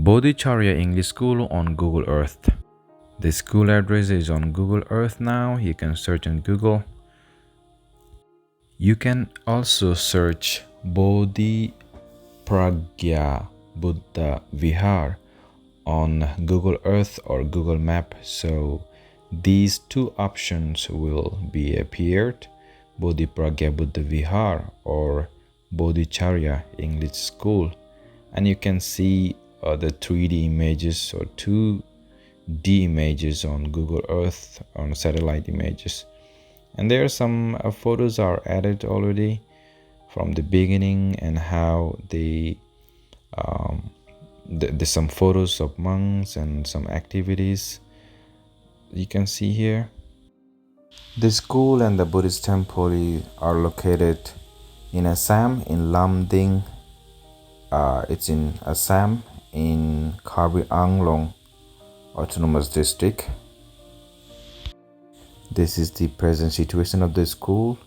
Bodhicariya English School on Google Earth. The school address is on Google Earth now. You can search on Google. You can also search Bodhi Pragya Buddha Vihar on Google Earth or Google Map. So these two options will be appeared: Bodhi Pragya Buddha Vihar or Bodhicariya English School. And you can see the 3D images or 2D images on Google Earth, on satellite images. And there are some photos are added already from the beginning, and how there's some photos of monks and some activities you can see here. The school and the Buddhist temple are located in Assam, in Lumding. It's in Assam, in Karbi Anglong Autonomous District. This is the present situation of the school.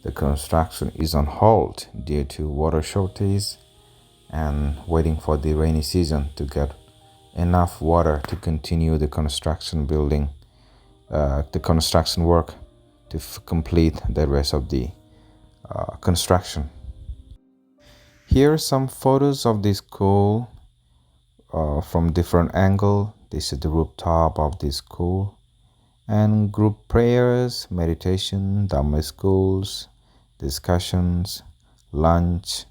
The construction is on hold due to water shortage and waiting for the rainy season to get enough water to continue the construction work to complete the rest of the construction. Here are some photos of the school from different angle. This is the rooftop of the school, and group prayers, meditation, Dhamma schools, discussions, lunch,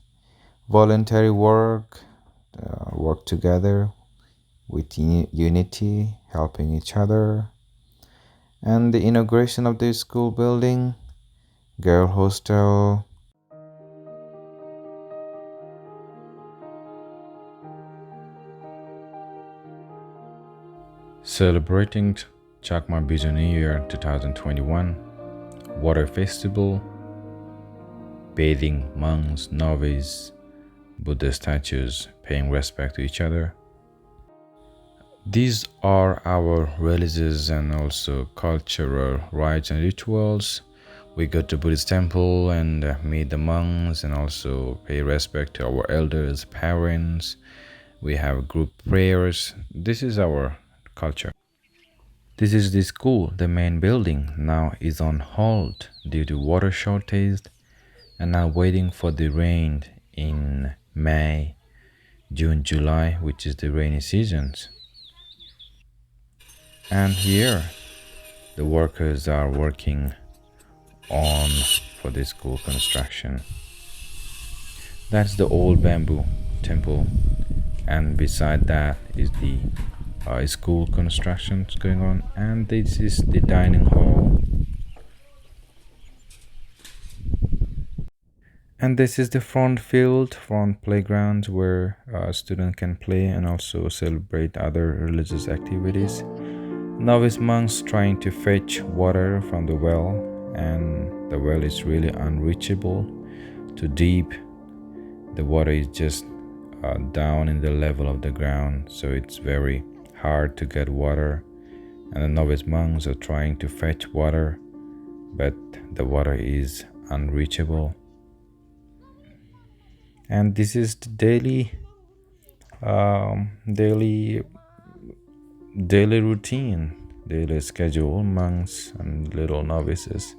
voluntary work, work together with unity, helping each other, and the inauguration of the school building, girl hostel. Celebrating CHAKMA GURU New Year 2021, Water Festival, bathing monks, novices, Buddha statues, paying respect to each other. These are our religious and also cultural rites and rituals. We go to Buddhist temple and meet the monks and also pay respect to our elders, parents. We have group prayers. This is our culture. This is the school. The main building now is on hold due to water shortage, and now waiting for the rain in May, June, July, which is the rainy seasons. And here the workers are working on for the school construction. That's the old bamboo temple, and beside that is the school construction going on, and this is the dining hall, and this is the front playground where students can play and also celebrate other religious activities. Novice monks trying to fetch water from the well, and the well is really unreachable, too deep. The water is just down in the level of the ground, so it's very hard to get water, and the novice monks are trying to fetch water, but the water is unreachable. And this is the daily routine, daily schedule. Monks and little novices,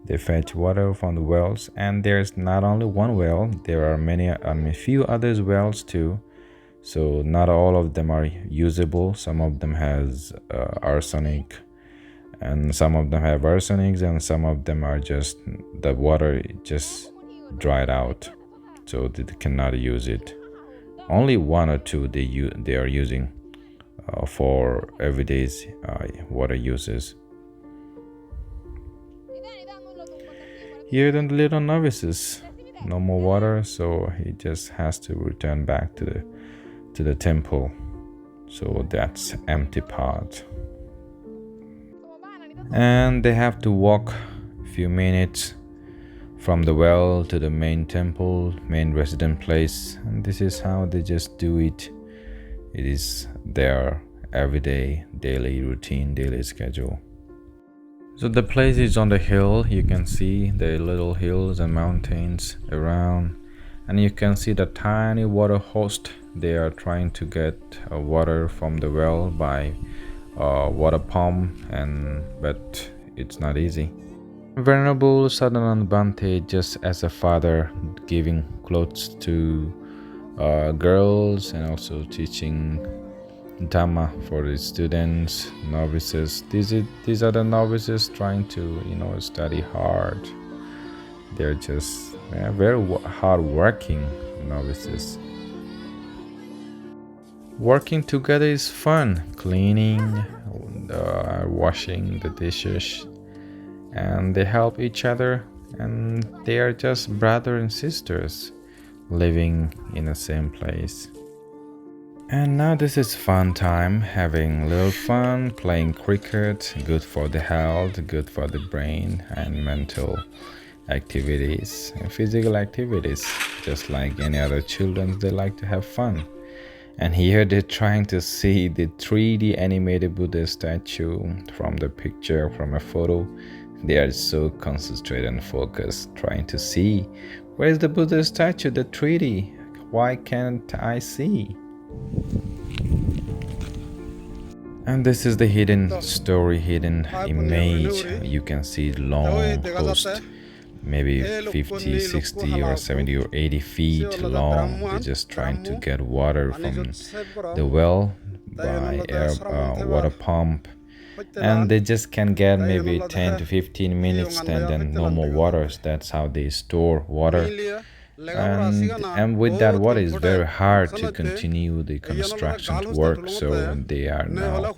they fetch water from the wells, and there's not only one well, there are few other wells too. So not all of them are usable. Some of them has arsenic, and some of them have arsenics, and some of them are just, the water just dried out, so they cannot use it. Only one or two they are using for everyday's water uses. Here the little novices, no more water, so he just has to return back to the temple. So that's empty part, and they have to walk a few minutes from the well to the main temple, main resident place, and this is how they just do it. It is their everyday daily routine, daily schedule. So the place is on the hill. You can see the little hills and mountains around, And you can see the tiny water hose. They are trying to get water from the well by water pump, but it's not easy. Venerable Sadhanand Bhante, just as a father, giving clothes to girls and also teaching Dhamma for his students, novices. These are the novices trying to study hard. They're just very hard-working novices. Working together is fun. Cleaning, washing the dishes, and they help each other, and they are just brother and sisters living in the same place. And now this is fun time, having a little fun, playing cricket, good for the health, good for the brain and mental activities and physical activities. Just like any other children, they like to have fun. And here they're trying to see the 3D animated Buddha statue from the picture, from a photo. They are so concentrated and focused, trying to see, where's the Buddha statue, the 3D? Why can't I see? And this is the hidden story, hidden image. You can see long host, maybe 50, 60 or 70 or 80 feet long. They're just trying to get water from the well by water pump. And they just can get maybe 10 to 15 minutes and then no more waters. That's how they store water. And with that water, it's very hard to continue the construction work. So they are now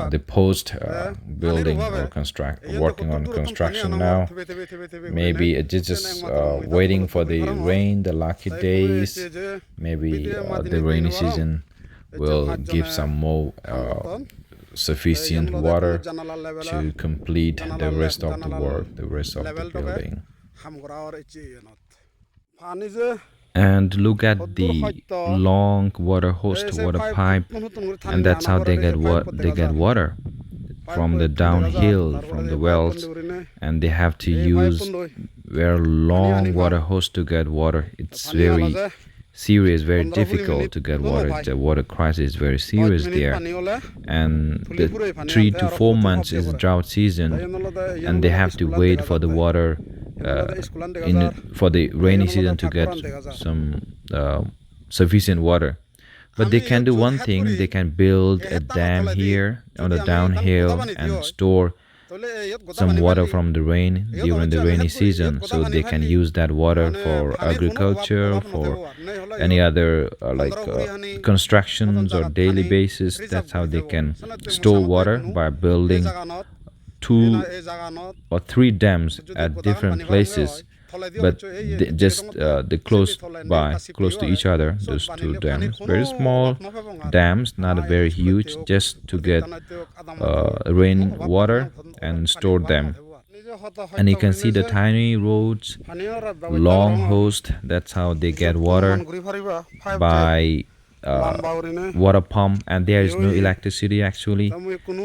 the post building or working on construction now. Maybe it's just waiting for the rain, the lucky days. Maybe the rainy season will give some more sufficient water to complete the rest of the work, the rest of the building. And look at the long water hose, water pipe, and that's how they get water from the downhill, from the wells, and they have to use very long water hose to get water. It's very serious, very difficult to get water. The water crisis is very serious there, and the 3 to 4 months is drought season, and they have to wait for the water for the rainy season to get some sufficient water. But they can do one thing: they can build a dam here on the downhill and store some water from the rain during the rainy season, so they can use that water for agriculture, for any other constructions or daily basis. That's how they can store water, by building 2 or 3 dams at different places, but they close to each other. Those 2 dams, very small dams, not very huge, just to get rain water and store them. And you can see the tiny roads, long hose. That's how they get water, by water pump, and there is no electricity actually.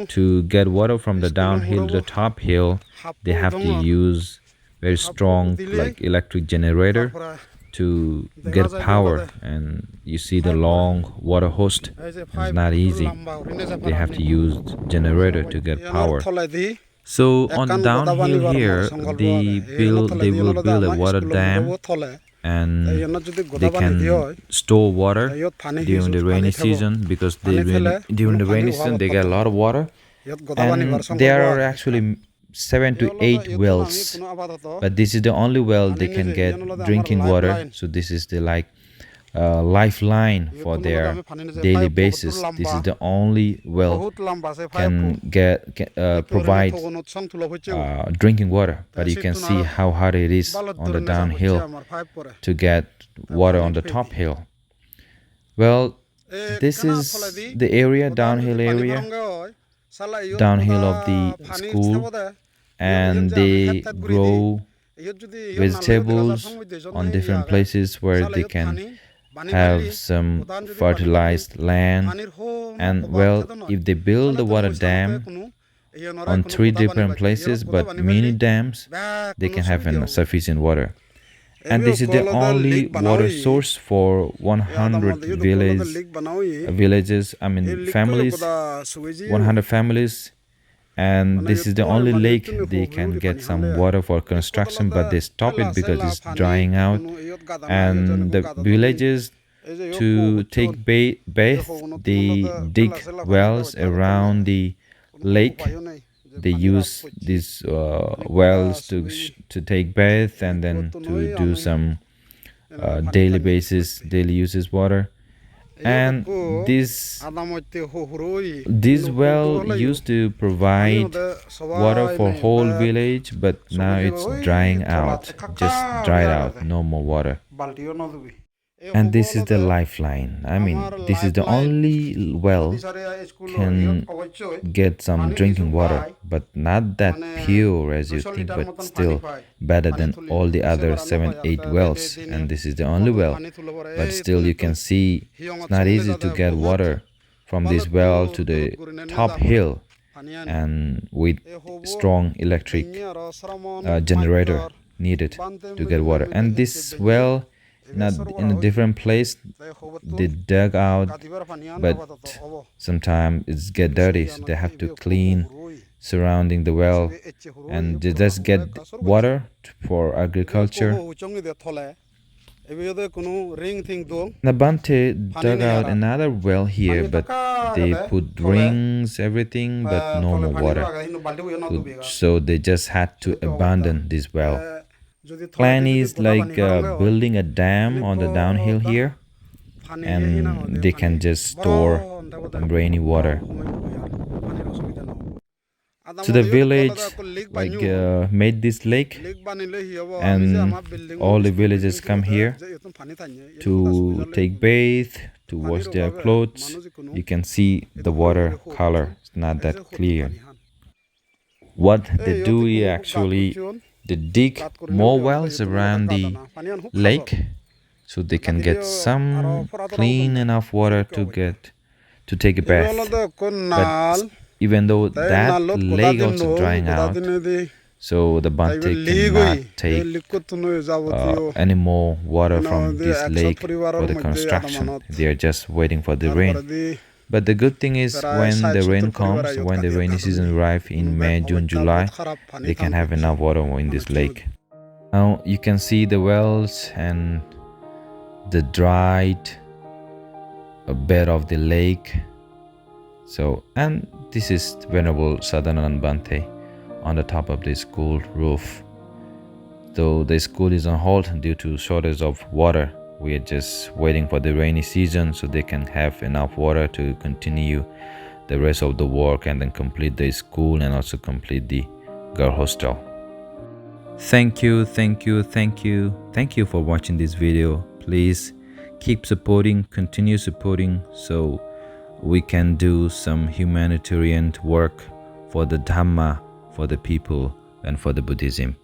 To get water from the downhill to the top hill, they have to use very strong electric generator to get power. And you see the long water hose. It's not easy. They have to use generator to get power. So on the downhill here, they will build a water dam, and they can store water during the rainy season, because during the rainy season they get a lot of water, and there are actually 7 to 8 wells, but this is the only well they can get drinking water. So this is the lifeline for their daily basis. This is the only well can provide drinking water. But you can see how hard it is on the downhill to get water on the top hill. Well, this is the area, downhill of the school, and they grow vegetables on different places where they can have some fertilized land. And well, if they build a water dam on 3 different places, but mini dams, they can have sufficient water. And this is the only water source for 100 villages, I mean families, 100 families. And this is the only lake they can get some water for construction, but they stop it because it's drying out. And the villages, to take bath, they dig wells around the lake. They use these wells to take bath and then to do some daily uses water. And this well used to provide water for whole village, but now it's drying out, just dried out, no more water. And this is the lifeline. I mean, this is the only well can get some drinking water, but not that pure as you think, but still better than all the other 7-8 wells. And this is the only well, but still you can see it's not easy to get water from this well to the top hill, and with strong electric generator needed to get water. And this well, not in a different place, they dug out, but sometimes it's get dirty, so they have to clean surrounding the well, and they just get water for agriculture. Nabante dug out another well here, but they put rings, everything, but no more water. So they just had to abandon this well. Plan is like building a dam on the downhill here, and they can just store rainy water. So the village made this lake, and all the villagers come here to take bath, to wash their clothes. You can see the water color, it's not that clear. What they do is actually they dig more wells around the lake so they can get some clean enough water to take a bath. But even though that lake also drying out, so the Bante cannot take any more water from this lake for the construction. They are just waiting for the rain. But the good thing is, when the rain comes, when the rainy season arrives in May, June, July, they can have enough water in this lake. Now you can see the wells and the dried bed of the lake. So, and this is Venerable Sadhanand Bante on the top of the school roof. Though the school is on hold due to shortage of water, we are just waiting for the rainy season so they can have enough water to continue the rest of the work and then complete the school and also complete the girl hostel. Thank you for watching this video. Please keep supporting, continue supporting, so we can do some humanitarian work for the Dhamma, for the people, and for the Buddhism.